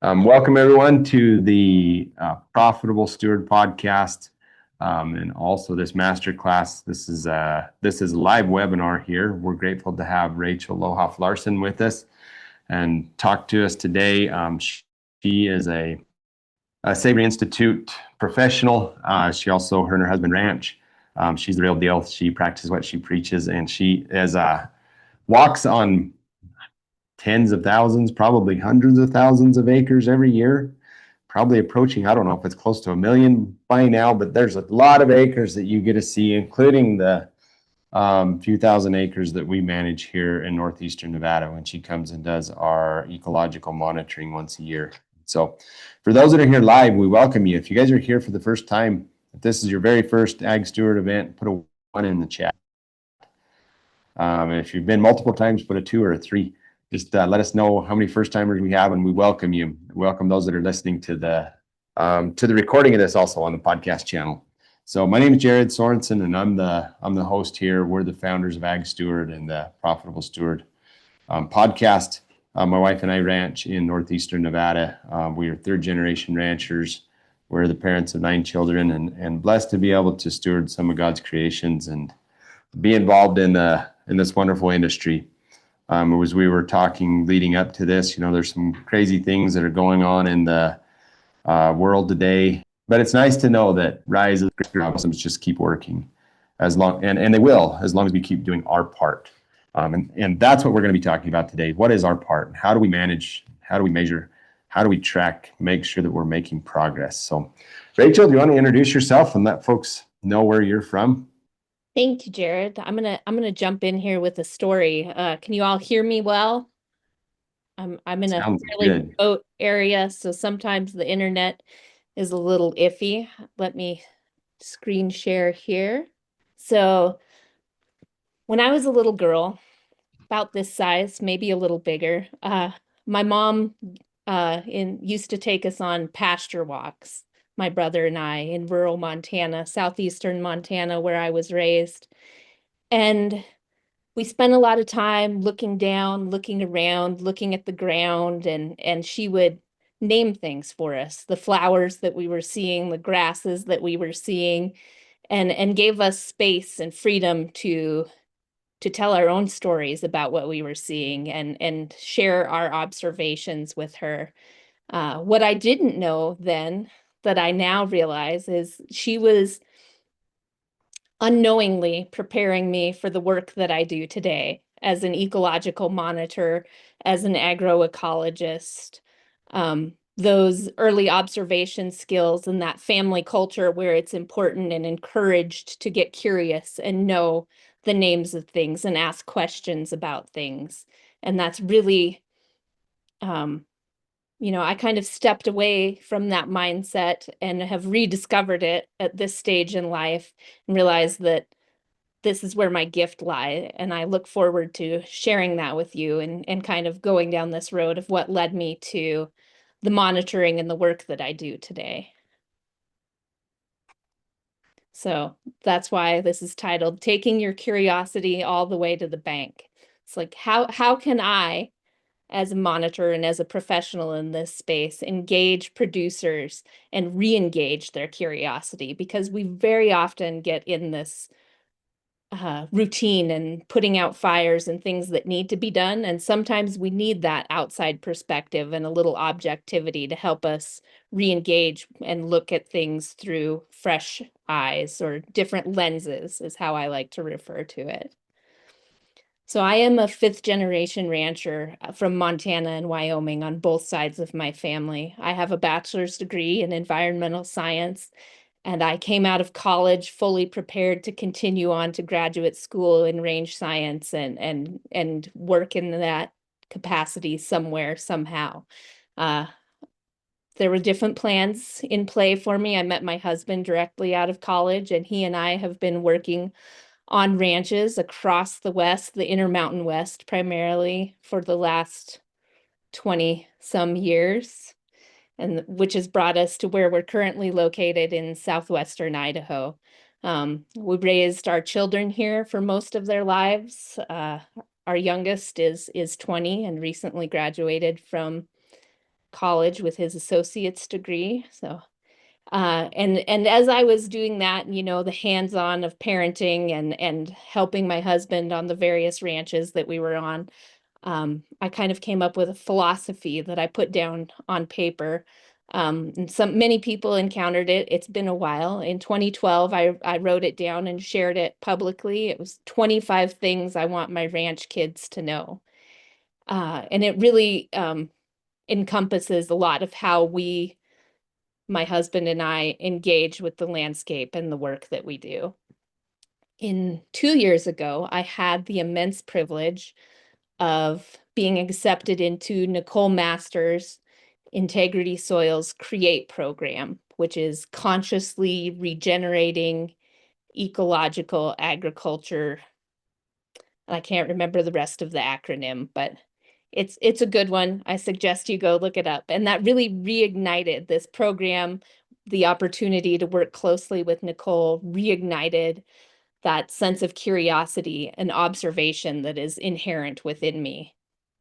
Welcome everyone to the Profitable Steward podcast, and also this masterclass. This is a live webinar here. We're grateful to have Rachel Lohof Larsen with us and talk to us today. She is a Savory Institute professional. She also, her and her husband ranch. She's the real deal. She practices what she preaches, and she is walks on tens of thousands, probably hundreds of thousands of acres every year, probably approaching, I don't know if it's close to 1 million by now, but there's a lot of acres that you get to see, including the few thousand acres that we manage here in northeastern Nevada when she comes and does our ecological monitoring once a year. So for those that are here live, we welcome you. If you guys are here for the first time, if this is your very first Ag Steward event, put a 1 in the chat. And if you've been multiple times, put a 2 or a 3. Just let us know how many first timers we have, and we welcome you. Welcome those that are listening to the recording of this also on the podcast channel. So my name is Jared Sorensen, and I'm the host here. We're the founders of Ag Steward and the Profitable Steward podcast. My wife and I ranch in northeastern Nevada. We are third generation ranchers. We're the parents of 9 children, and blessed to be able to steward some of God's creations and be involved in this wonderful industry. As we were talking leading up to this, there's some crazy things that are going on in the world today, but it's nice to know that rises just keep working and they will, as long as we keep doing our part. And that's what we're going to be talking about today. What is our part? How do we manage? How do we measure? How do we track, make sure that we're making progress? So Rachel, do you want to introduce yourself and let folks know where you're from? Thank you, Jared. I'm gonna jump in here with a story. Can you all hear me well? I'm in a fairly remote area, so sometimes the internet is a little iffy. Let me screen share here. So when I was a little girl, about this size, maybe a little bigger, my mom used to take us on pasture walks, my brother and I, in rural Montana, southeastern Montana, where I was raised. And we spent a lot of time looking down, looking around, looking at the ground, and she would name things for us, the flowers that we were seeing, the grasses that we were seeing, and gave us space and freedom to tell our own stories about what we were seeing and share our observations with her. What I didn't know then that I now realize is she was unknowingly preparing me for the work that I do today as an ecological monitor, as an agroecologist. Those early observation skills and that family culture where it's important and encouraged to get curious and know the names of things and ask questions about things. And that's really, I kind of stepped away from that mindset and have rediscovered it at this stage in life and realized that this is where my gift lies. And I look forward to sharing that with you and kind of going down this road of what led me to the monitoring and the work that I do today. So that's why this is titled Taking Your Curiosity All the Way to the Bank. It's like, how can I, as a monitor and as a professional in this space, engage producers and re-engage their curiosity? Because we very often get in this routine and putting out fires and things that need to be done. And sometimes we need that outside perspective and a little objectivity to help us re-engage and look at things through fresh eyes or different lenses is how I like to refer to it. So I am a 5th generation rancher from Montana and Wyoming on both sides of my family. I have a bachelor's degree in environmental science, and I came out of college fully prepared to continue on to graduate school in range science and work in that capacity somewhere, somehow. There were different plans in play for me. I met my husband directly out of college, and he and I have been working on ranches across the West, the Intermountain West primarily, for the last 20 some years, and which has brought us to where we're currently located in southwestern Idaho. We raised our children here for most of their lives. Our youngest is 20 and recently graduated from college with his associate's degree. So, and as I was doing that, you know, the hands-on of parenting and helping my husband on the various ranches that we were on, I kind of came up with a philosophy that I put down on paper. And many people encountered it. It's been a while. In 2012, I wrote it down and shared it publicly. It was 25 things I want my ranch kids to know. And it really encompasses a lot of how my husband and I, engage with the landscape and the work that we do. 2 years ago, I had the immense privilege of being accepted into Nicole Masters' Integrity Soils Create program, which is consciously regenerating ecological agriculture. I can't remember the rest of the acronym, but it's a good one. I suggest you go look it up. And that really reignited this program. The opportunity to work closely with Nicole reignited that sense of curiosity and observation that is inherent within me.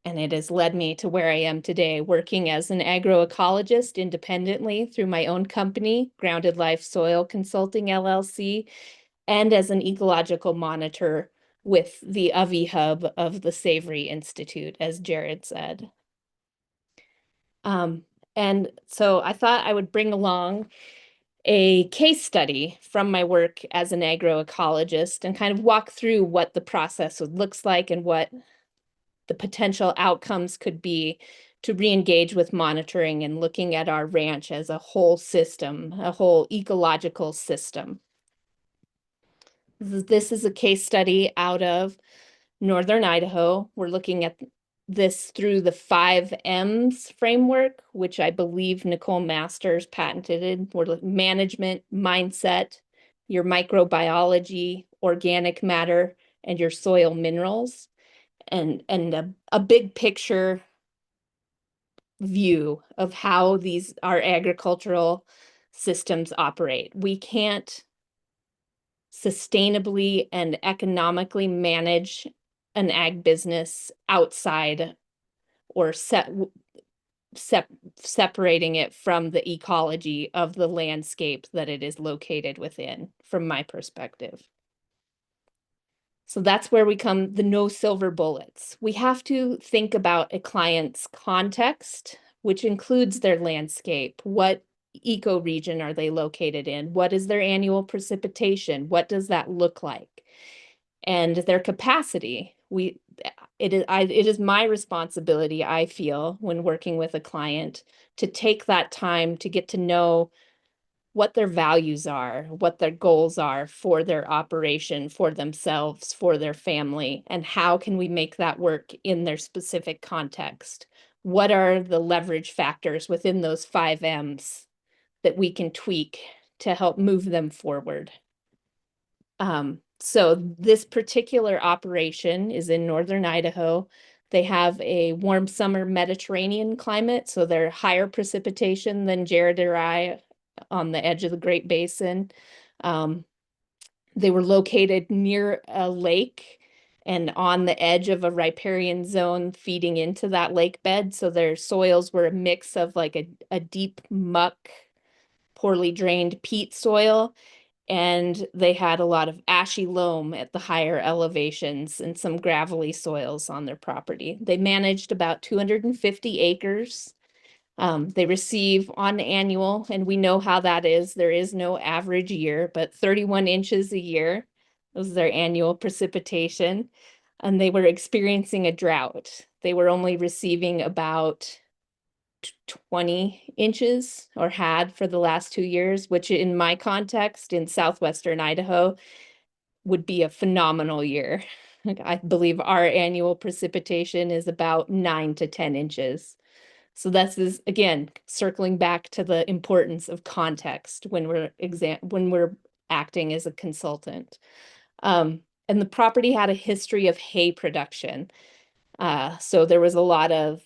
And it has led me to where I am today, working as an agroecologist independently through my own company, Grounded Life Soil Consulting LLC, and as an ecological monitor with the UVI hub of the Savory Institute, as Jared said. And so I thought I would bring along a case study from my work as an agroecologist and kind of walk through what the process looks like and what the potential outcomes could be to re-engage with monitoring and looking at our ranch as a whole system, a whole ecological system. This is a case study out of Northern Idaho. We're looking at this through the 5Ms framework, which I believe Nicole Masters patented. We're management, mindset, your microbiology, organic matter, and your soil minerals, and a big picture view of how our agricultural systems operate. We can't sustainably and economically manage an ag business outside or separating it from the ecology of the landscape that it is located within, from my perspective. So that's where we come, the no silver bullets. We have to think about a client's context, which includes their landscape. What ecoregion are they located in? What is their annual precipitation? What does that look like? And their capacity. It is my responsibility, I feel, when working with a client, to take that time to get to know what their values are, what their goals are for their operation, for themselves, for their family, and how can we make that work in their specific context? What are the leverage factors within those 5Ms that we can tweak to help move them forward? So this particular operation is in Northern Idaho. They have a warm summer Mediterranean climate, so they're higher precipitation than Jared or I on the edge of the Great Basin. They were located near a lake and on the edge of a riparian zone feeding into that lake bed. So their soils were a mix of like a deep muck, poorly drained peat soil, and they had a lot of ashy loam at the higher elevations and some gravelly soils on their property. They managed about 250 acres. They receive on annual, and we know how that is. There is no average year, but 31 inches a year was their annual precipitation, and they were experiencing a drought. They were only receiving about 20 inches or had for the last 2 years, which in my context in southwestern Idaho would be a phenomenal year. I believe our annual precipitation is about 9 to 10 inches. So this is, again, circling back to the importance of context when we're acting as a consultant. And the property had a history of hay production. So there was a lot of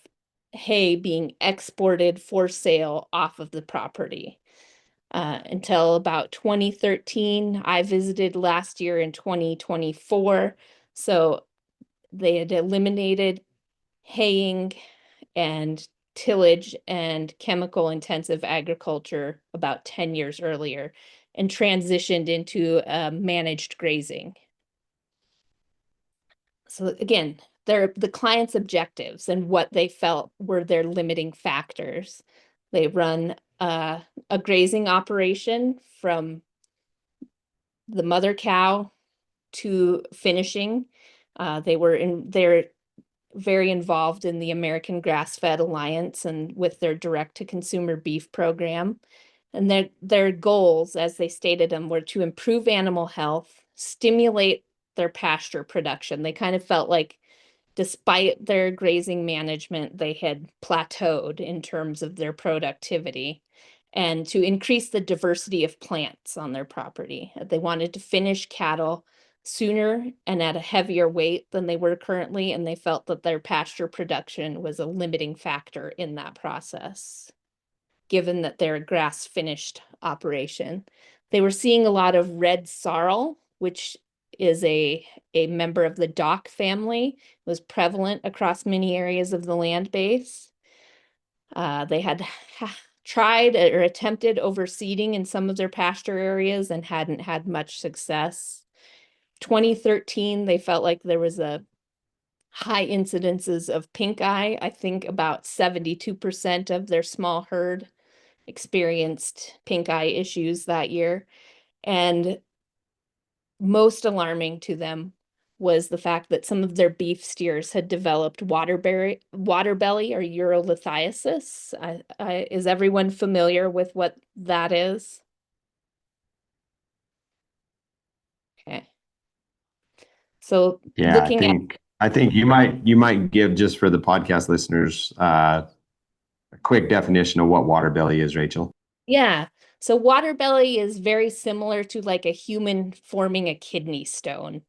hay being exported for sale off of the property. Until about 2013, I visited last year in 2024. So they had eliminated haying and tillage and chemical intensive agriculture about 10 years earlier and transitioned into managed grazing. So again, the client's objectives and what they felt were their limiting factors. They run a grazing operation from the mother cow to finishing. They're very involved in the American Grass-Fed Alliance and with their direct-to-consumer beef program. And their goals, as they stated them, were to improve animal health, stimulate their pasture production. They kind of felt like despite their grazing management, they had plateaued in terms of their productivity, and to increase the diversity of plants on their property. They wanted to finish cattle sooner and at a heavier weight than they were currently, and they felt that their pasture production was a limiting factor in that process, given that they're a grass-finished operation. They were seeing a lot of red sorrel, which is a member of the dock family. It was prevalent across many areas of the land base. They had tried or attempted overseeding in some of their pasture areas and hadn't had much success. 2013, they felt like there was a high incidences of pink eye. I think about 72% of their small herd experienced pink eye issues that year. And most alarming to them was the fact that some of their beef steers had developed water belly or urolithiasis. Is everyone familiar with what that is? Okay. So Yeah, looking at I think you might give, just for the podcast listeners, a quick definition of what water belly is, Rachel. Yeah. So water belly is very similar to like a human forming a kidney stone.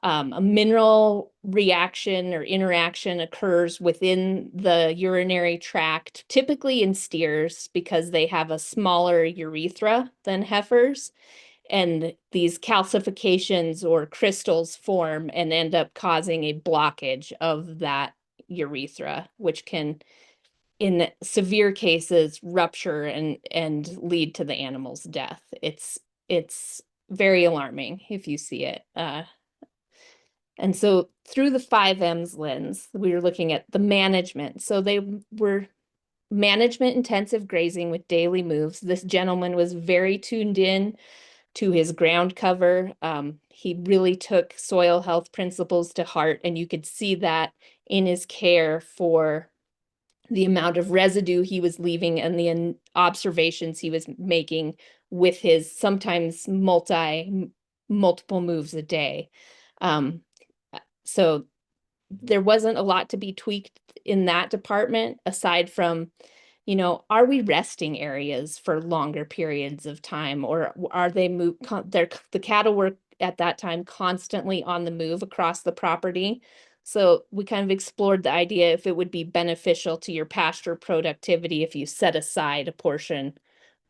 A mineral reaction or interaction occurs within the urinary tract, typically in steers because they have a smaller urethra than heifers. And these calcifications or crystals form and end up causing a blockage of that urethra, which can, in severe cases, rupture and lead to the animal's death. It's very alarming if you see it. And so through the 5Ms lens, we were looking at the management. So they were management intensive grazing with daily moves. This gentleman was very tuned in to his ground cover. He really took soil health principles to heart, and you could see that in his care for the amount of residue he was leaving and the observations he was making with his sometimes multiple moves a day. So there wasn't a lot to be tweaked in that department aside from, are we resting areas for longer periods of time, or are they the cattle were at that time constantly on the move across the property. So we kind of explored the idea if it would be beneficial to your pasture productivity if you set aside a portion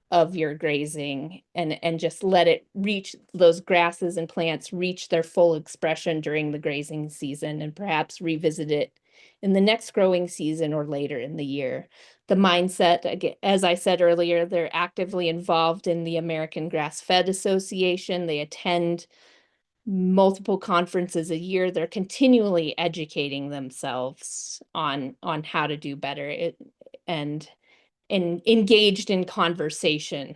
of your grazing and just let it reach those grasses and plants reach their full expression during the grazing season, and perhaps revisit it in the next growing season or later in the year. The mindset, again, as I said earlier, they're actively involved in the American Grass-Fed Association. They attend multiple conferences a year. They're continually educating themselves on how to do better and engaged in conversation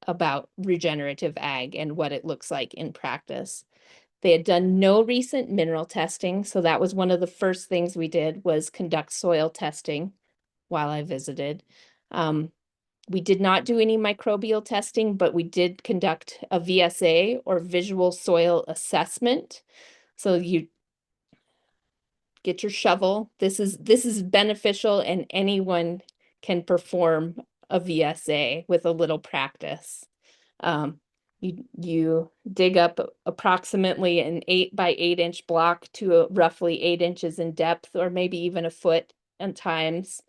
about regenerative ag and what it looks like in practice. They had done no recent mineral testing, so that was one of the first things we did was conduct soil testing while I visited. We did not do any microbial testing, but we did conduct a VSA or visual soil assessment. So you get your shovel. This is beneficial, and anyone can perform a VSA with a little practice. You dig up approximately an 8 by 8 inch block to roughly 8 inches in depth, or maybe even a foot at times.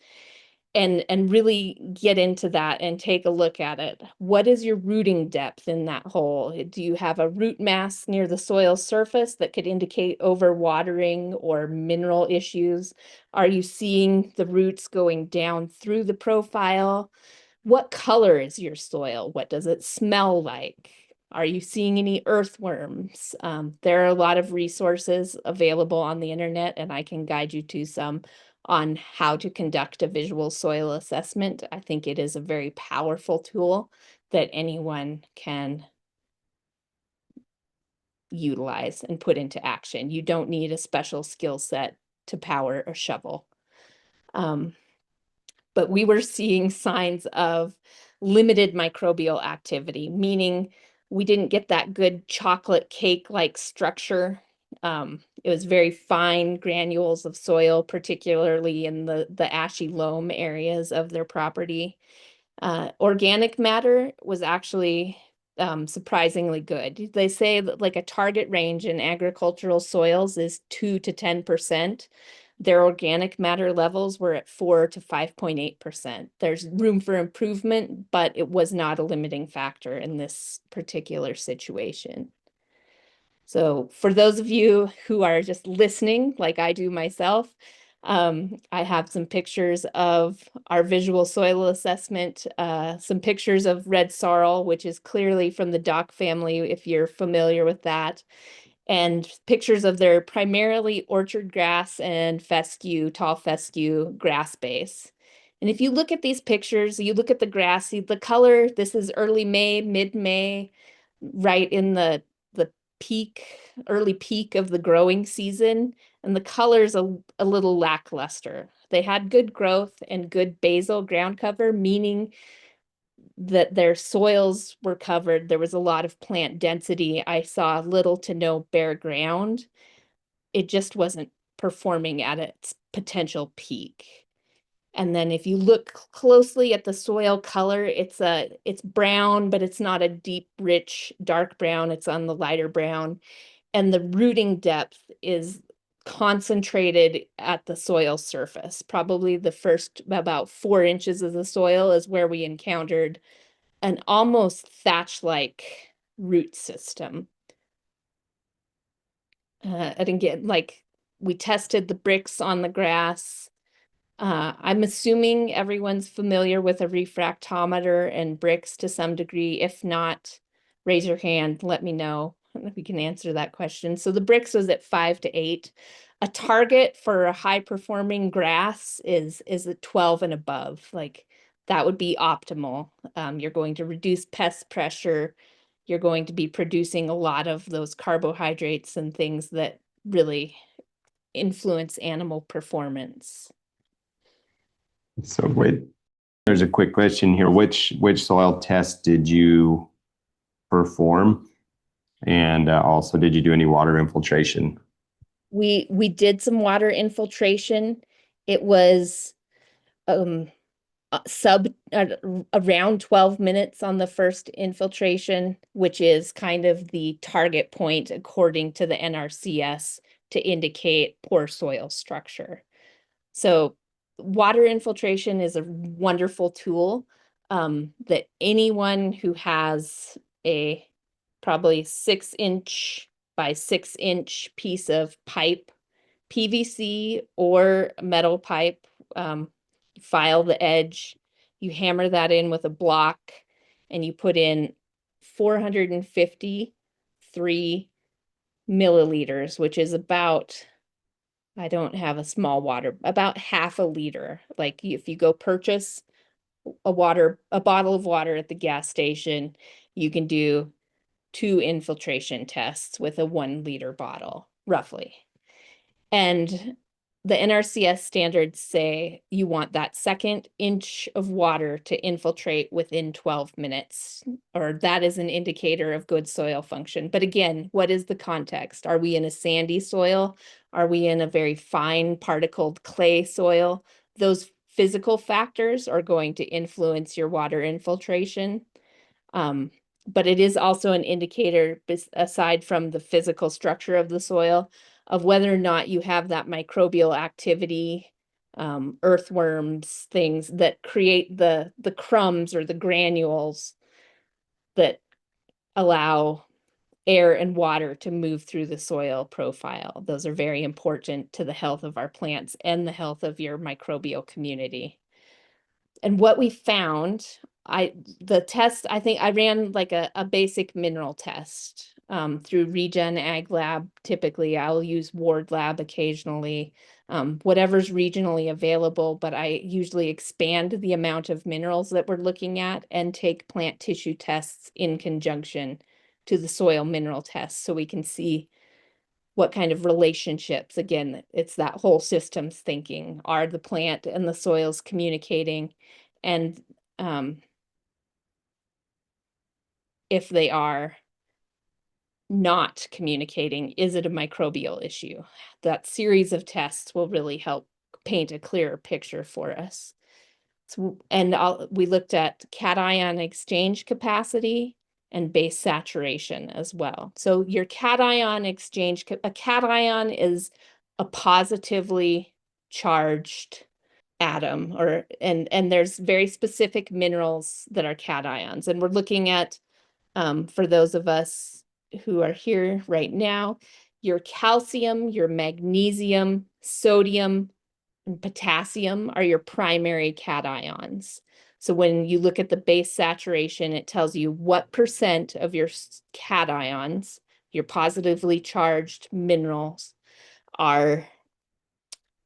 and really get into that and take a look at it. What is your rooting depth in that hole? Do you have a root mass near the soil surface that could indicate overwatering or mineral issues? Are you seeing the roots going down through the profile? What color is your soil? What does it smell like? Are you seeing any earthworms? There are a lot of resources available on the internet, and I can guide you to some on how to conduct a visual soil assessment. I think it is a very powerful tool that anyone can utilize and put into action. You don't need a special skill set to power a shovel. But we were seeing signs of limited microbial activity, meaning we didn't get that good chocolate cake-like structure. It was very fine granules of soil, particularly in the ashy loam areas of their property. Organic matter was actually surprisingly good. They say that like a target range in agricultural soils is 2 to 10%. Their organic matter levels were at 4 to 5.8%. There's room for improvement, but it was not a limiting factor in this particular situation. So for those of you who are just listening, like I do myself, I have some pictures of our visual soil assessment, some pictures of red sorrel, which is clearly from the dock family, if you're familiar with that, and pictures of their primarily orchard grass and fescue, tall fescue grass base. And if you look at these pictures, you look at the grass, see the color, this is early May, mid-May, right in the peak, early peak of the growing season, and the color's a little lackluster. They had good growth and good basal ground cover, meaning that their soils were covered. There was a lot of plant density. I saw little to no bare ground. It just wasn't performing at its potential peak. And then if you look closely at the soil color, it's brown, but it's not a deep, rich, dark brown. It's on the lighter brown. And the rooting depth is concentrated at the soil surface. Probably the first about 4 inches of the soil is where we encountered an almost thatch-like root system. And again, like we tested the Brix on the grass. I'm assuming everyone's familiar with a refractometer and Brix to some degree. If not, raise your hand, let me know if we can answer that question. So the Brix was at 5 to 8. A target for a high-performing grass is at 12 and above. Like that would be optimal. You're going to reduce pest pressure. You're going to be producing a lot of those carbohydrates and things that really influence animal performance. So wait, there's a quick question here. Which soil test did you perform? And also, did you do any water infiltration? We did some water infiltration. It was around 12 minutes on the first infiltration, which is kind of the target point according to the NRCS to indicate poor soil structure. So water infiltration is a wonderful tool that anyone who has a probably 6-inch by 6-inch piece of pipe, PVC or metal pipe, file the edge, you hammer that in with a block, and you put in 453 milliliters, which is about, I don't have a small water, about half a liter. Like if you go purchase a bottle of water at the gas station, you can do 2 infiltration tests with a 1-liter bottle, roughly. And the NRCS standards say you want that 2nd inch of water to infiltrate within 12 minutes, or that is an indicator of good soil function. But again, what is the context? Are we in a sandy soil? Are we in a very fine particled clay soil? Those physical factors are going to influence your water infiltration. But it is also an indicator, aside from the physical structure of the soil, of whether or not you have that microbial activity earthworms, things that create the crumbs or the granules that allow air and water to move through the soil profile. Those are very important to the health of our plants and the health of your microbial community. And what we found, the test, I think I ran like a basic mineral test through Regen Ag Lab. Typically, I'll use Ward Lab occasionally, whatever's regionally available, but I usually expand the amount of minerals that we're looking at and take plant tissue tests in conjunction to the soil mineral test so we can see what kind of relationships. Again, it's that whole systems thinking. Are the plant and the soils communicating? And if they are not communicating, is it a microbial issue? That series of tests will really help paint a clearer picture for us. And we looked at cation exchange capacity and base saturation as well. So your cation exchange, a cation is a positively charged atom, and there's very specific minerals that are cations. And we're looking at, for those of us who are here right now, your calcium, your magnesium, sodium, and potassium are your primary cations. So when you look at the base saturation, it tells you what percent of your cations, your positively charged minerals, are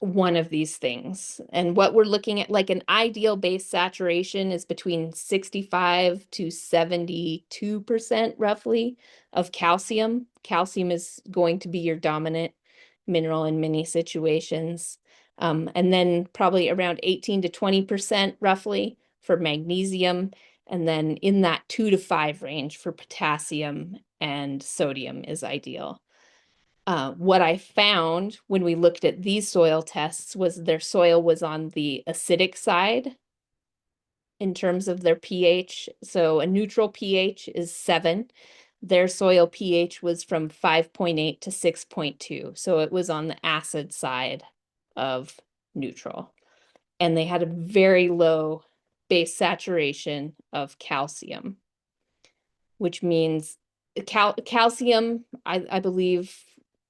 one of these things. And what we're looking at, like an ideal base saturation is between 65 to 72% roughly of calcium. Calcium is going to be your dominant mineral in many situations. And then probably around 18 to 20% roughly for magnesium. And then in that 2 to 5 range for potassium and sodium is ideal. What I found when we looked at these soil tests was their soil was on the acidic side in terms of their pH. So a neutral pH is 7. Their soil pH was from 5.8 to 6.2. So it was on the acid side of neutral. And they had a very low base saturation of calcium, which means calcium, I believe,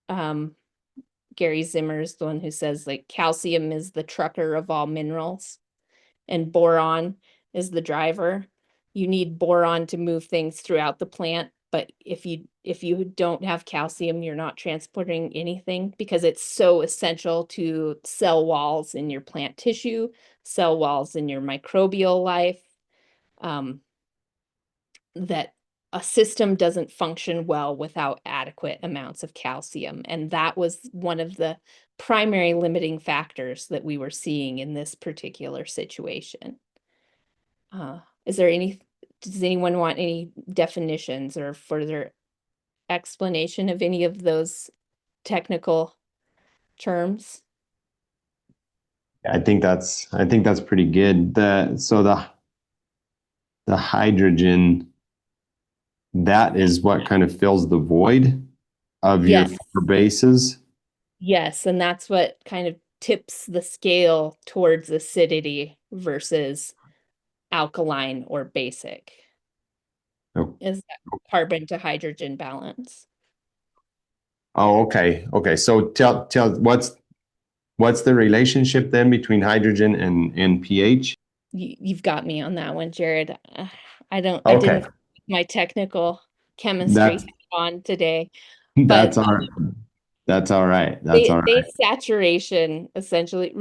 Gary Zimmer is the one who says like calcium is the trucker of all minerals and boron is the driver. You need boron to move things throughout the plant, but if you don't have calcium, you're not transporting anything because it's so essential to cell walls in your plant tissue, cell walls in your microbial life, that a system doesn't function well without adequate amounts of calcium. And that was one of the primary limiting factors that we were seeing in this particular situation. Does anyone want any definitions or further explanation of any of those technical terms? I think that's pretty good. The hydrogen, that is what kind of fills the void of your Yes. four bases. Yes, and that's what kind of tips the scale towards acidity versus alkaline or basic, Oh, is that carbon to hydrogen balance. oh, okay. Okay. So tell what's the relationship then between hydrogen and pH? You've got me on that one, Jared. I Okay. didn't put my technical That's chemistry on today, but that's all right. That's all right. That's all right. base saturation essentially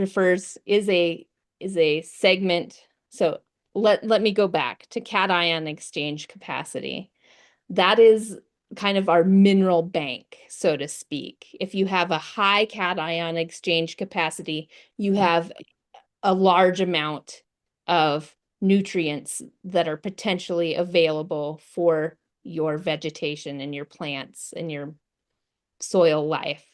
is a segment. So let me go back to cation exchange capacity. That is kind of our mineral bank, so to speak. If you have a high cation exchange capacity, you have a large amount of nutrients that are potentially available for your vegetation and your plants and your soil life.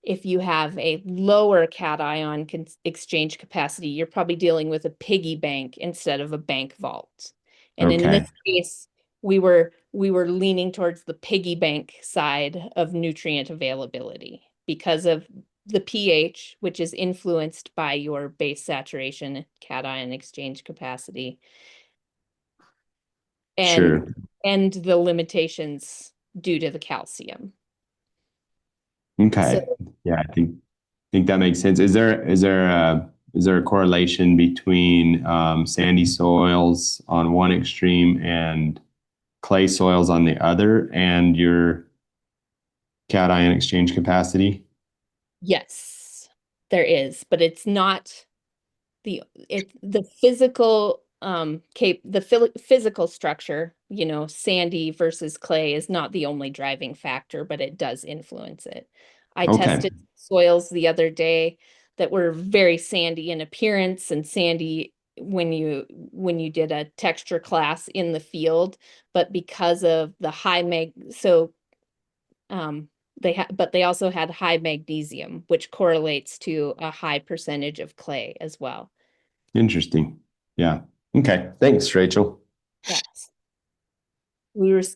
If you have a lower cation exchange capacity, you're probably dealing with a piggy bank instead of a bank vault. And in Okay. this case, we were leaning towards the piggy bank side of nutrient availability because of the pH, which is influenced by your base saturation, cation exchange capacity, and Sure. and the limitations due to the calcium. So Okay. Yeah, I think that makes sense. Is there a correlation between sandy soils on one extreme and clay soils on the other, and your cation exchange capacity? yes, there is, but it's not the physical physical structure, sandy versus clay is not the only driving factor, but it does influence it. I Okay. tested soils the other day that were very sandy in appearance and sandy when you did a texture class in the field, but because of the high um but they also had high magnesium, which correlates to a high percentage of clay as well. Interesting. Yeah. Okay. Thanks, Rachel. Yes.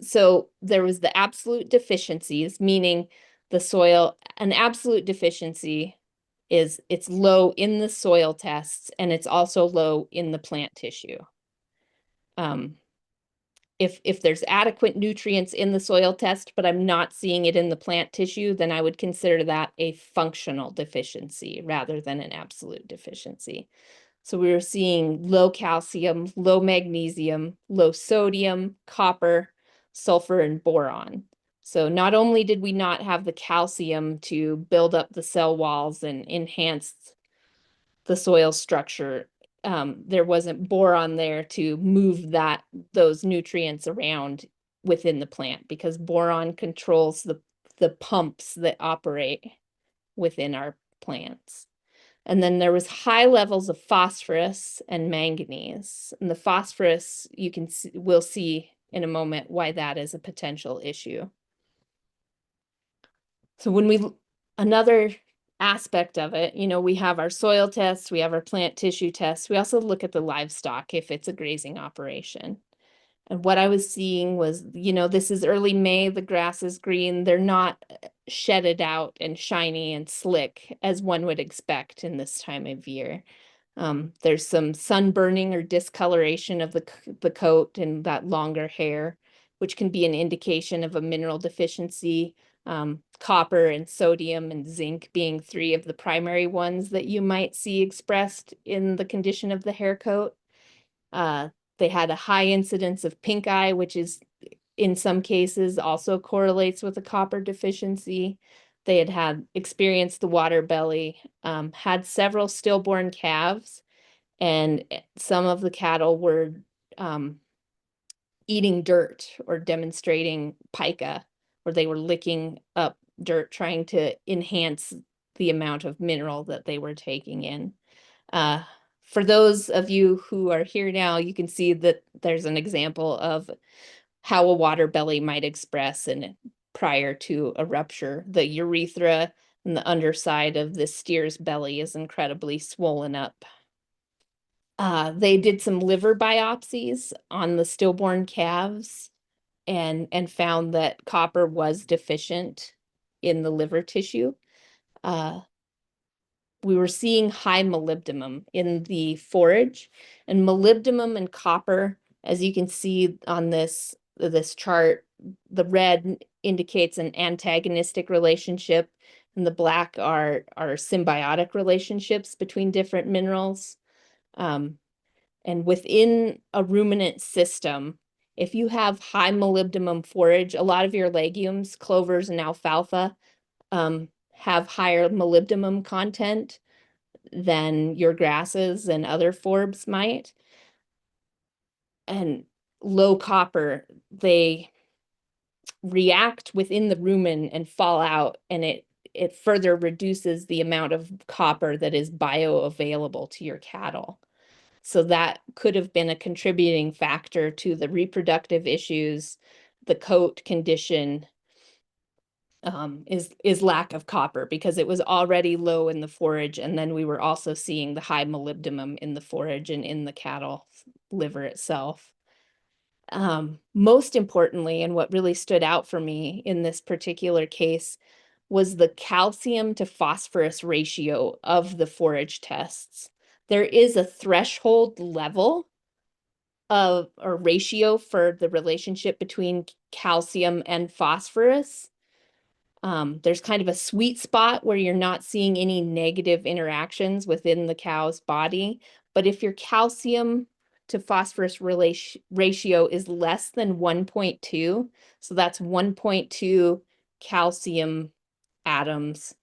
So there was the absolute deficiencies, meaning an absolute deficiency is it's low in the soil tests and it's also low in the plant tissue. Um, if there's adequate nutrients in the soil test, but I'm not seeing it in the plant tissue, then I would consider that a functional deficiency rather than an absolute deficiency. So we were seeing low calcium, low magnesium, low sodium, copper, sulfur, and boron. So not only did we not have the calcium to build up the cell walls and enhance the soil structure, there wasn't boron there to move those nutrients around within the plant, because boron controls the pumps that operate within our plants. And then there was high levels of phosphorus and manganese. And the phosphorus, we'll see in a moment why that is a potential issue. So another aspect of it, we have our soil tests, we have our plant tissue tests. We also look at the livestock if it's a grazing operation. And what I was seeing was, this is early May, the grass is green. They're not shedded out and shiny and slick as one would expect in this time of year. There's some sunburning or discoloration of the coat and that longer hair, which can be an indication of a mineral deficiency. Copper and sodium and zinc being three of the primary ones that you might see expressed in the condition of the hair coat. They had a high incidence of pink eye, which is in some cases also correlates with a copper deficiency. They had experienced the water belly, had several stillborn calves, and some of the cattle were eating dirt or demonstrating pica, where they were licking up dirt, trying to enhance the amount of mineral that they were taking in. For those of you who are here now, you can see that there's an example of how a water belly might express prior to a rupture. The urethra and the underside of the steer's belly is incredibly swollen up. They did some liver biopsies on the stillborn calves and found that copper was deficient in the liver tissue. We were seeing high molybdenum in the forage, and molybdenum and copper, as you can see on this chart, the red indicates an antagonistic relationship and the black are symbiotic relationships between different minerals. And within a ruminant system, if you have high molybdenum forage, a lot of your legumes, clovers and alfalfa, have higher molybdenum content than your grasses and other forbs might. And low copper, they react within the rumen and fall out, and it further reduces the amount of copper that is bioavailable to your cattle. So that could have been a contributing factor to the reproductive issues, the coat condition, is lack of copper, because it was already low in the forage, and then we were also seeing the high molybdenum in the forage and in the cattle liver itself. Most importantly, and what really stood out for me in this particular case, was the calcium to phosphorus ratio of the forage tests. There is a threshold level of or ratio for the relationship between calcium and phosphorus. There's kind of a sweet spot where you're not seeing any negative interactions within the cow's body. But if your calcium to phosphorus ratio is less than 1.2, so that's 1.2 calcium atoms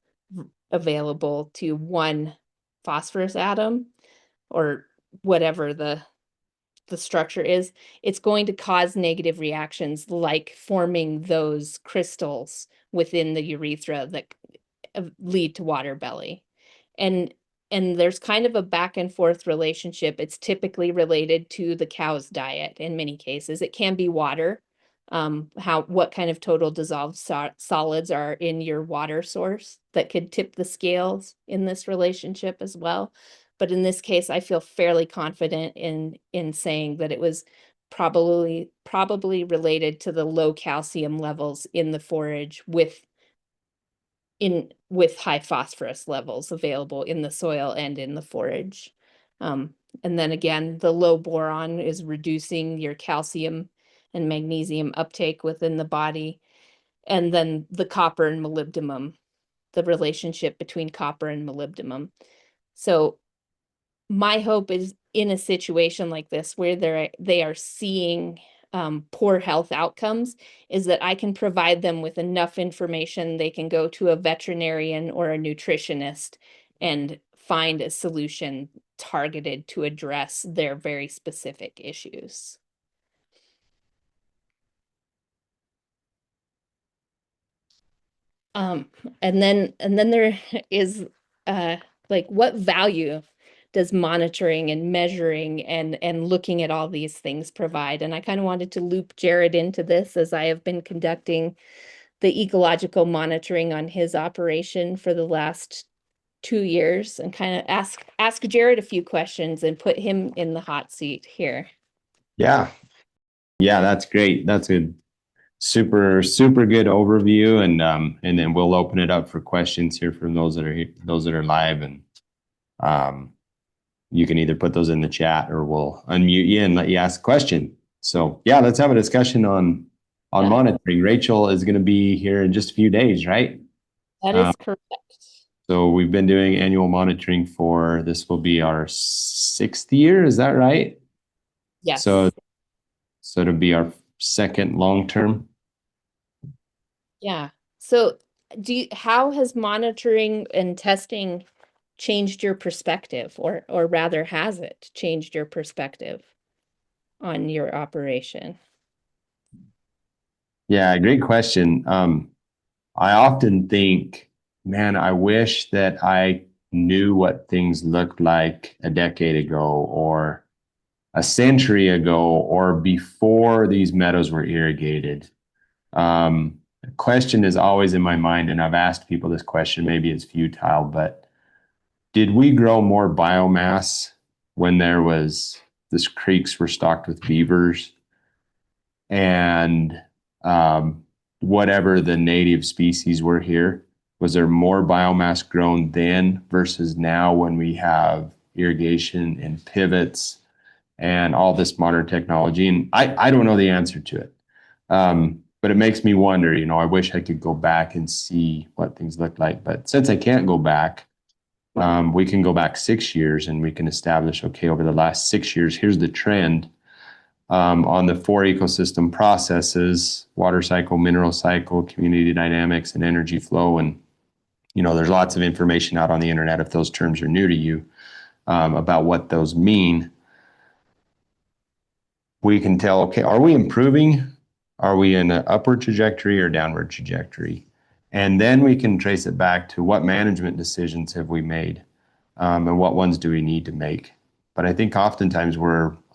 available to one phosphorus atom, or whatever the structure is, it's going to cause negative reactions like forming those crystals within the urethra that lead to water belly. And there's kind of a back and forth relationship. It's typically related to the cow's diet in many cases. It can be water. What kind of total dissolved solids are in your water source that could tip the scales in this relationship as well. But in this case, I feel fairly confident in saying that it was probably related to the low calcium levels in the forage with high phosphorus levels available in the soil and in the forage. And then again, the low boron is reducing your calcium and magnesium uptake within the body. And then the copper and molybdenum, the relationship between copper and molybdenum. So my hope is in a situation like this where they are seeing poor health outcomes, is that I can provide them with enough information they can go to a veterinarian or a nutritionist and find a solution targeted to address their very specific issues. And then there is like, what value does monitoring and measuring and looking at all these things provide? And I kind of wanted to loop Jared into this, as I have been conducting the ecological monitoring on his operation for the last 2 years, and kind of ask Jared a few questions and put him in the hot seat here. Yeah. Yeah, that's great. That's a super good overview, and then we'll open it up for questions here from those that are live, and you can either put those in the chat or we'll unmute you and let you ask a question. So yeah, let's have a discussion on monitoring. Rachel is going to be here in just a few days, right? That is correct. So we've been doing annual monitoring for, this will be our 6th year, is that right? Yes. So it'll be our second long term. Yeah. So how has monitoring and testing changed your perspective, or rather, has it changed your perspective on your operation? Yeah, great question. I often think, man, I wish that I knew what things looked like a decade ago or a century ago or before these meadows were irrigated. The question is always in my mind, and I've asked people this question, maybe it's futile, but did we grow more biomass when these creeks were stocked with beavers and whatever the native species were here? Was there more biomass grown then versus now, when we have irrigation and pivots and all this modern technology? And I don't know the answer to it. But it makes me wonder, I wish I could go back and see what things look like. But since I can't go back, we can go back 6 years and we can establish, okay, over the last 6 years, here's the trend on the 4 ecosystem processes: water cycle, mineral cycle, community dynamics, and energy flow. And, there's lots of information out on the internet, if those terms are new to you, about what those mean. We can tell, okay, are we improving? Are we in an upward trajectory or downward trajectory? And then we can trace it back to what management decisions have we made, and what ones do we need to make. But I think oftentimes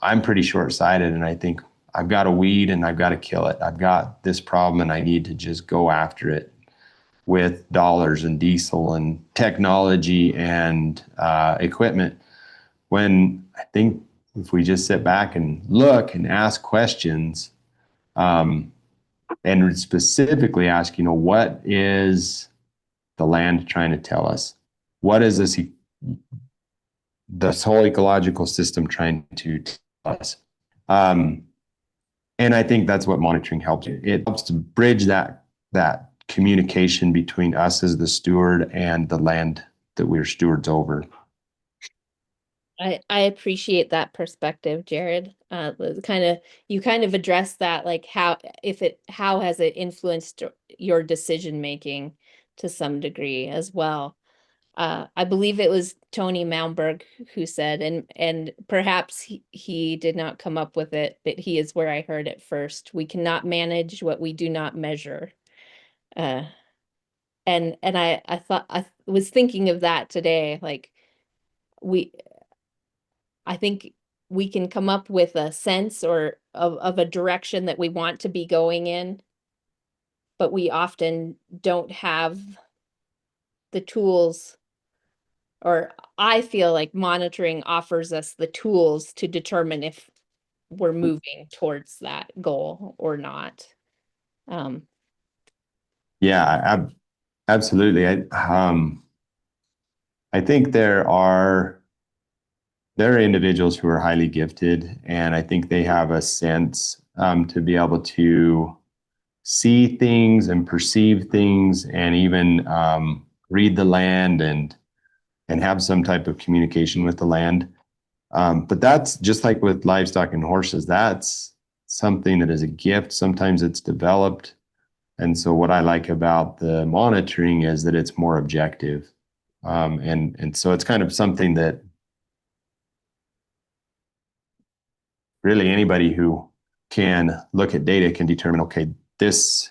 I'm pretty short-sighted, and I think I've got a weed and I've got to kill it. I've got this problem and I need to just go after it with dollars and diesel and technology and equipment. When I think if we just sit back and look and ask questions, and specifically ask, what is the land trying to tell us? What is this whole ecological system trying to tell us? And I think that's what monitoring helps. It helps to bridge that communication between us as the steward and the land that we're stewards over. I appreciate that perspective, Jared. You kind of addressed that, like how has it influenced your decision making to some degree as well. I believe it was Tony Malmberg who said, and perhaps he did not come up with it, but he is where I heard it first. We cannot manage what we do not measure. Uh, and I thought I was thinking of that today, like we I think we can come up with a sense or of a direction that we want to be going in, but we often don't have the tools, or I feel like monitoring offers us the tools to determine if we're moving towards that goal or not. Yeah, absolutely. I think there are individuals who are highly gifted, and I think they have a sense to be able to see things and perceive things, and even read the land and have some type of communication with the land. But that's just like with livestock and horses. That's something that is a gift. Sometimes it's developed. And so what I like about the monitoring is that it's more objective. And so it's kind of something that really anybody who can look at data can determine, okay, this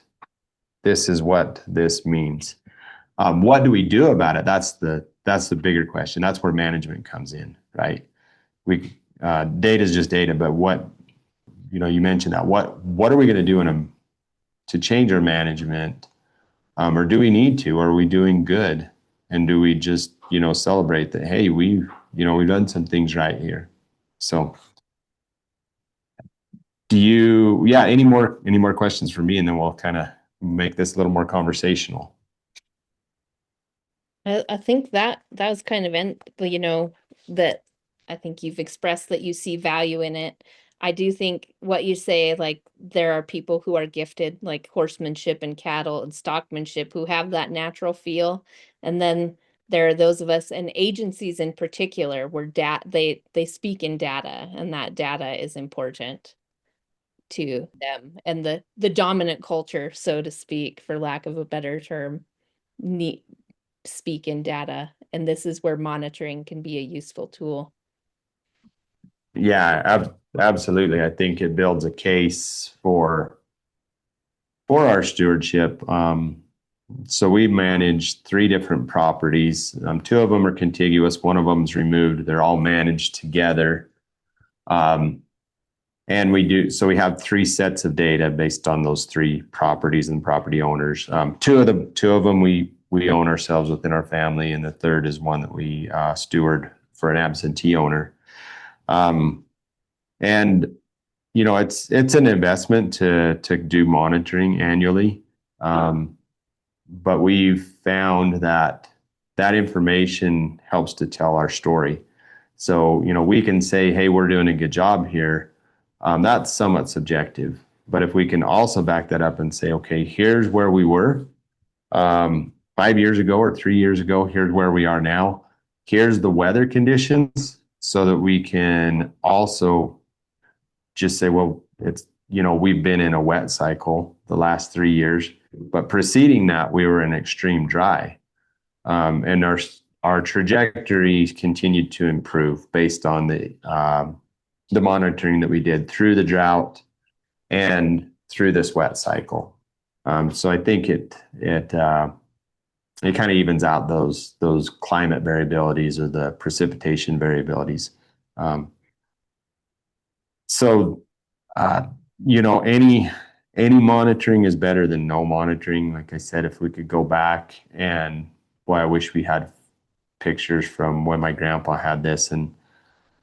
is what this means. What do we do about it? That's the bigger question. That's where management comes in, right? Data is just data, but what, you mentioned that. What are we going to do to change our management? Or do we need to? Or are we doing good? And do we just, celebrate that, hey, we've done some things right here? So any more questions for me, and then we'll kind of make this a little more conversational. I think that was kind of that I think you've expressed that you see value in it. I do think what you say, like there are people who are gifted, like horsemanship and cattle and stockmanship, who have that natural feel. And then there are those of us and agencies in particular where they speak in data, and that data is important to them. And the dominant culture, so to speak, for lack of a better term, speak in data, and this is where monitoring can be a useful tool. Yeah, absolutely. I think it builds a case for our stewardship. So we manage 3 different properties. 2 of them are contiguous. 1 of them is removed. They're all managed together. And we have 3 sets of data based on those 3 properties and property owners. 2 of them we own ourselves within our family, and the third is one that we steward for an absentee owner. And it's an investment to do monitoring annually. But we've found that information helps to tell our story. So, we can say, hey, we're doing a good job here. That's somewhat subjective. But if we can also back that up and say, okay, here's where we were 5 years ago or 3 years ago, here's where we are now. Here's the weather conditions, so that we can also just say, well, it's, we've been in a wet cycle the last 3 years, but preceding that, we were in extreme dry. And our trajectory continued to improve based on the monitoring that we did through the drought and through this wet cycle. So I think it kind of evens out those climate variabilities or the precipitation variabilities. Any monitoring is better than no monitoring. Like I said, if we could go back, and boy, I wish we had pictures from when my grandpa had this. And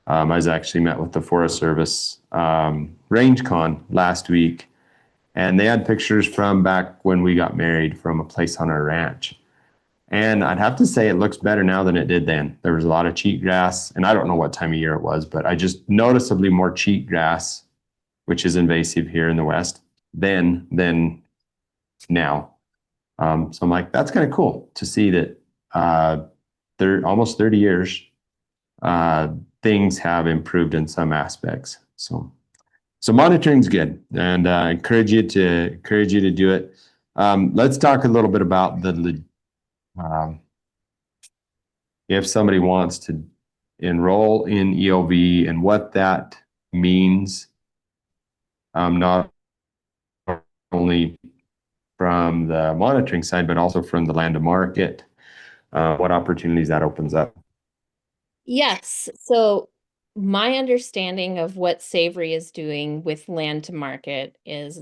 I was actually met with the Forest Service Range Con last week, and they had pictures from back when we got married from a place on our ranch. And I'd have to say it looks better now than it did then. There was a lot of cheatgrass, and I don't know what time of year it was, but I just noticeably more cheatgrass, which is invasive here in the West, than now. So I'm like, that's kind of cool to see that they're almost 30 years, uh, things have improved in some aspects. So monitoring's good, and encourage you to do it. Let's talk a little bit about um, if somebody wants to enroll in EOV and what that means, not only from the monitoring side, but also from the land to market, what opportunities that opens up. Yes. So my understanding of what Savory is doing with land to market is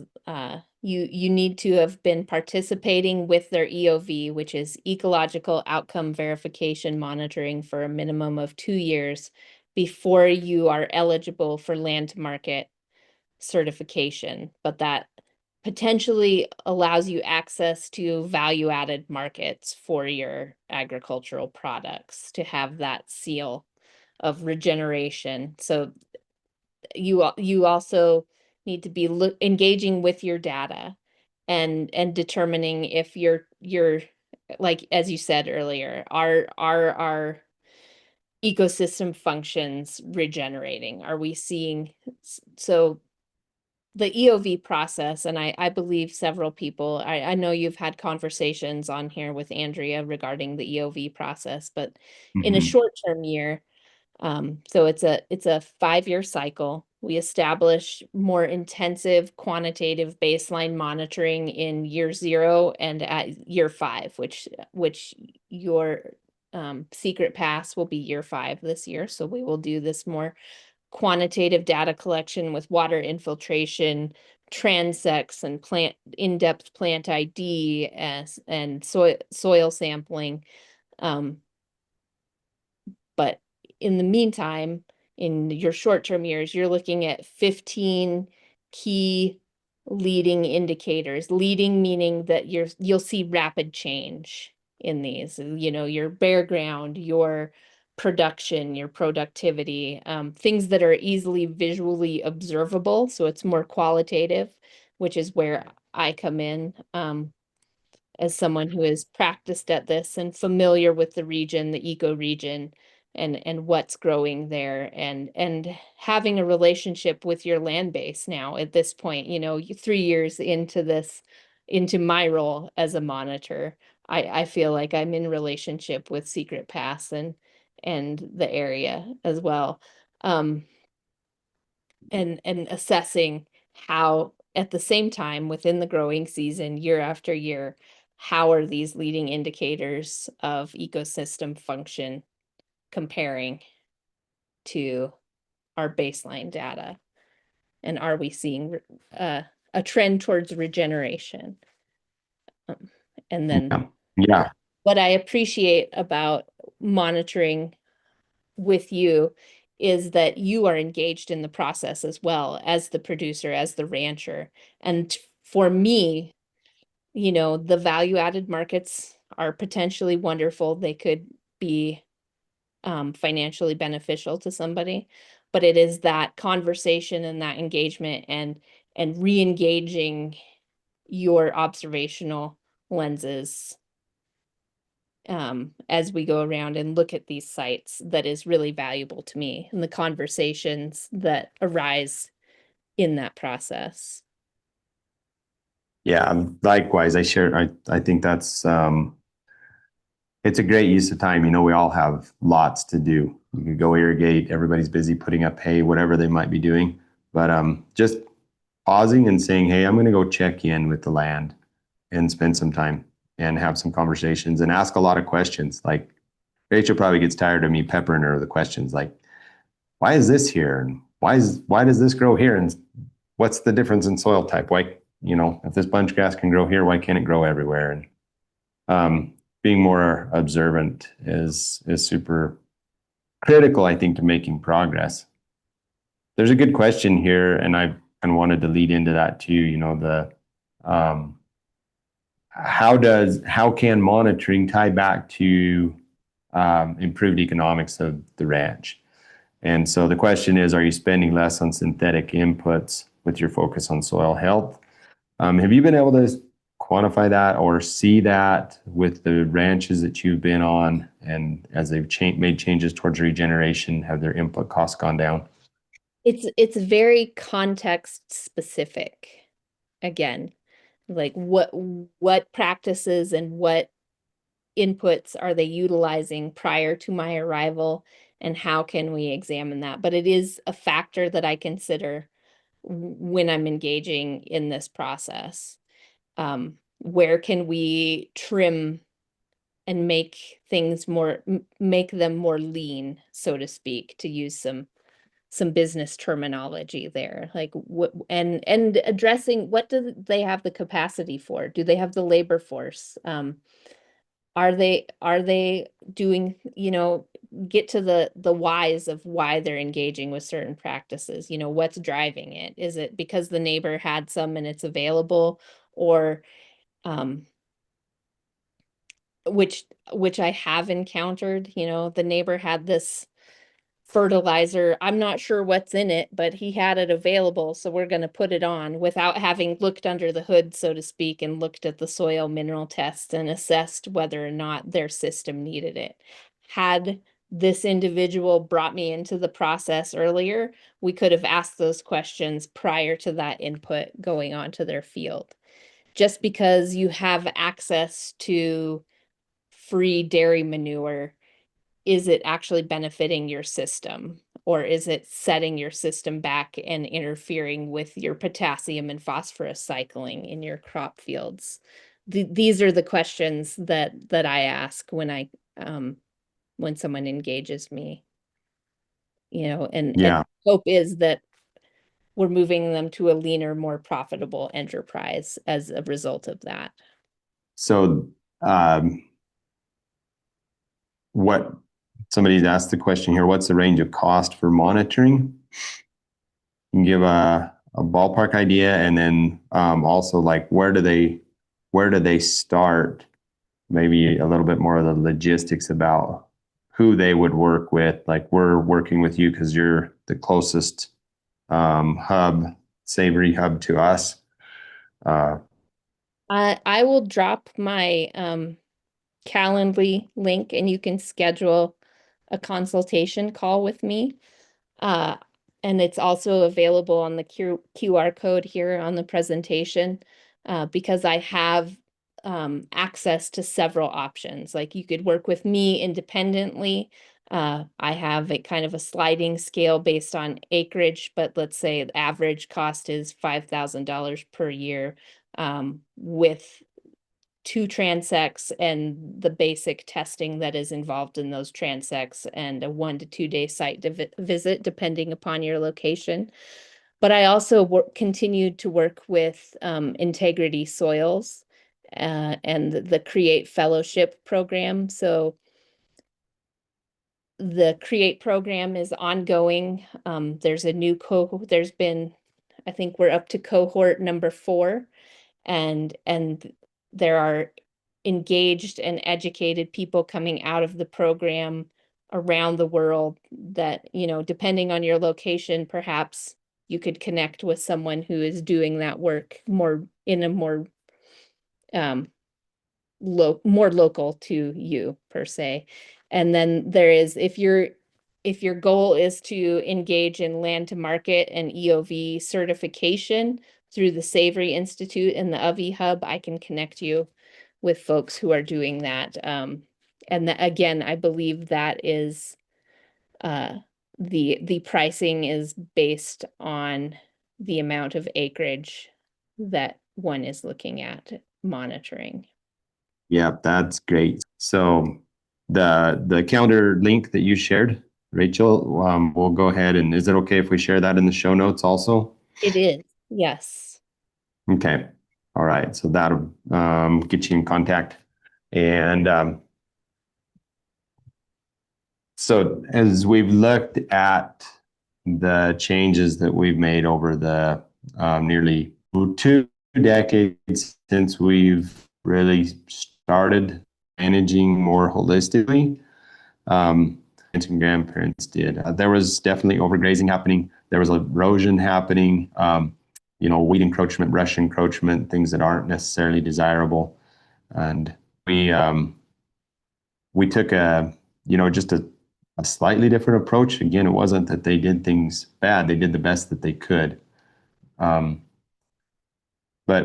you need to have been participating with their EOV, which is ecological outcome verification monitoring, for a minimum of 2 years before you are eligible for land to market certification. But that potentially allows you access to value-added markets for your agricultural products to have that seal of regeneration. So you also need to be engaging with your data and determining if you're like, as you said earlier, are ecosystem functions regenerating? Are we seeing so the EOV process, and I believe several people, I know you've had conversations on here with Andrea regarding the EOV process, but in a short-term year, so it's a 5-year cycle. We establish more intensive quantitative baseline monitoring in year 0 and at year 5, which your secret pass will be year 5 this year. So we will do this more quantitative data collection with water infiltration, transects, and in-depth plant ID and soil sampling. But in the meantime, in your short-term years, you're looking at 15 key leading indicators. Leading meaning that you'll see rapid change in these. Your bare ground, your production, your productivity, things that are easily visually observable. So it's more qualitative, which is where I come in. As someone who is practiced at this and familiar with the region, the ecoregion, and what's growing there, and having a relationship with your land base now at this point, 3 years into my role as a monitor, I feel like I'm in relationship with Secret Pass and the area as well. And assessing how, at the same time, within the growing season, year after year, how are these leading indicators of ecosystem function comparing to our baseline data? And are we seeing a trend towards regeneration? And then Yeah. what I appreciate about monitoring with you is that you are engaged in the process as well as the producer, as the rancher. And for me, the value added markets are potentially wonderful. They could be financially beneficial to somebody, but it is that conversation and that engagement and re-engaging your observational lenses as we go around and look at these sites that is really valuable to me, and the conversations that arise in that process. Yeah, likewise. I think that's it's a great use of time. We all have lots to do. You could go irrigate, everybody's busy putting up hay, whatever they might be doing. But just pausing and saying, hey, I'm going to go check in with the land and spend some time and have some conversations and ask a lot of questions. Like Rachel probably gets tired of me peppering her with the questions like, why is this here? And why does this grow here? And what's the difference in soil type? Why, if this bunch grass can grow here, why can't it grow everywhere? And being more observant is super critical, I think, to making progress. There's a good question here, and I wanted to lead into that too. how can monitoring tie back to improved economics of the ranch? And so the question is, are you spending less on synthetic inputs with your focus on soil health? Have you been able to quantify that or see that with the ranches that you've been on, and as they've made changes towards regeneration, have their input costs gone down? It's very context specific. Again, like what practices and what inputs are they utilizing prior to my arrival, and how can we examine that? But it is a factor that I consider when I'm engaging in this process. Where can we trim and make things make them more lean, so to speak, to use some business terminology there, like what, and addressing what do they have the capacity for? Do they have the labor force? Are they doing, get to the whys of why they're engaging with certain practices? What's driving it? Is it because the neighbor had some and it's available, or um which I have encountered, the neighbor had this fertilizer. I'm not sure what's in it, but he had it available, so we're going to put it on without having looked under the hood, so to speak, and looked at the soil mineral tests and assessed whether or not their system needed it. Had this individual brought me into the process earlier, we could have asked those questions prior to that input going onto their field. Just because you have access to free dairy manure, is it actually benefiting your system, or is it setting your system back and interfering with your potassium and phosphorus cycling in your crop fields? These are the questions that I ask when someone engages me, and Yeah. hope is that we're moving them to a leaner, more profitable enterprise as a result of that. So, what somebody's asked the question here, what's the range of cost for monitoring? You can give a ballpark idea, and then also like where do they start? Maybe a little bit more of the logistics about who they would work with. Like, we're working with you because you're the closest savory hub to us. I will drop my Calendly link, and you can schedule a consultation call with me. Uh, and it's also available on the QR code here on the presentation, because I have access to several options. Like, you could work with me independently. I have a kind of a sliding scale based on acreage, but let's say the average cost is $5,000 per year, with 2 transects and the basic testing that is involved in those transects, and a 1 to 2 day site visit, depending upon your location. But I also continued to work with Integrity Soils and the Create Fellowship program. So the Create program is ongoing. There's a new there's been, I think we're up to cohort number 4, and there are engaged and educated people coming out of the program around the world that, depending on your location, perhaps you could connect with someone who is doing that work more in a more um more local to you, per se. And then there is, if your goal is to engage in land to market and EOV certification through the Savory Institute and the UVI Hub, I can connect you with folks who are doing that. And again, I believe that is the pricing is based on the amount of acreage that one is looking at monitoring. Yeah, that's great. So the calendar link that you shared, Rachel, we'll go ahead, and is it okay if we share that in the show notes also? It is, yes. Okay. All right. So that'll get you in contact. And so as we've looked at the changes that we've made over the nearly 2 decades since we've really started managing more holistically. And grandparents did. There was definitely overgrazing happening. There was erosion happening. Weed encroachment, brush encroachment, things that aren't necessarily desirable. And we took just a slightly different approach. Again, it wasn't that they did things bad; they did the best that they could. But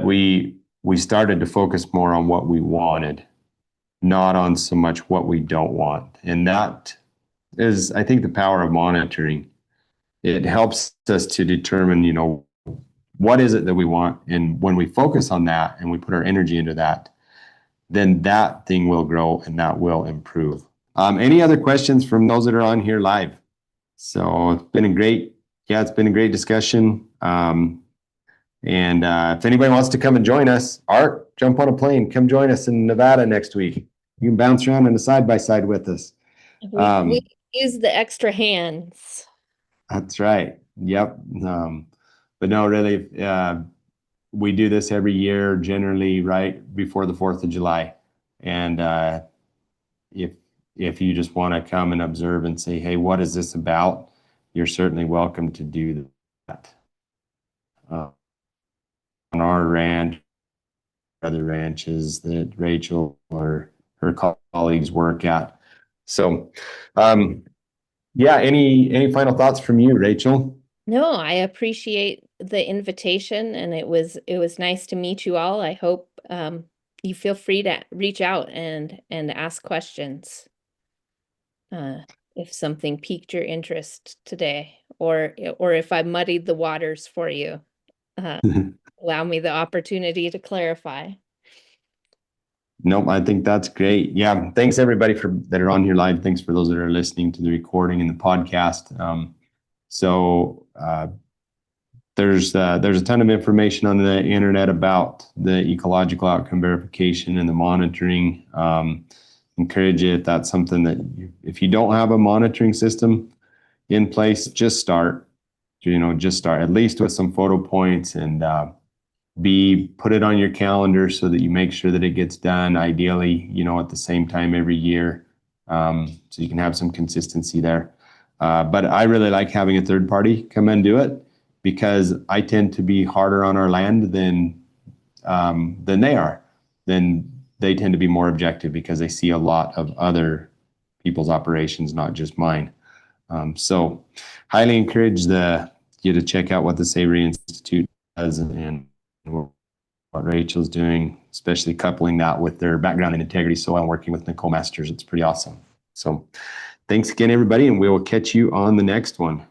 we started to focus more on what we wanted, not on so much what we don't want, and that is, I think, the power of monitoring. It helps us to determine, what is it that we want, and when we focus on that and we put our energy into that, then that thing will grow and that will improve. Any other questions from those that are on here live? So it's been a great discussion. And if anybody wants to come and join us, Art, jump on a plane, come join us in Nevada next week. You can bounce around in a side-by-side with us. We use the extra hands. That's right. Yep. But no, really, we do this every year, generally right before the 4th of July. And if you just want to come and observe and say, hey, what is this about? You're certainly welcome to do that. On our ranch, other ranches that Rachel or her colleagues work at. So, any final thoughts from you, Rachel? No, I appreciate the invitation, and it was nice to meet you all. I hope you feel free to reach out and ask questions if something piqued your interest today, or if I muddied the waters for you. Allow me the opportunity to clarify. Nope, I think that's great. Yeah, thanks everybody that are on here live. Thanks for those that are listening to the recording and the podcast. There's a ton of information on the internet about the ecological outcome verification and the monitoring. Encourage you, if that's something that if you don't have a monitoring system in place, just start. Just start at least with some photo points, and put it on your calendar so that you make sure that it gets done. Ideally, at the same time every year, so you can have some consistency there. But I really like having a third party come and do it, because I tend to be harder on our land than they are. Then they tend to be more objective because they see a lot of other people's operations, not just mine. So highly encourage you to check out what the Savory Institute does and what Rachel's doing, especially coupling that with their background in integrity soil, working with Nicole Masters. It's pretty awesome. So thanks again, everybody, and we will catch you on the next one.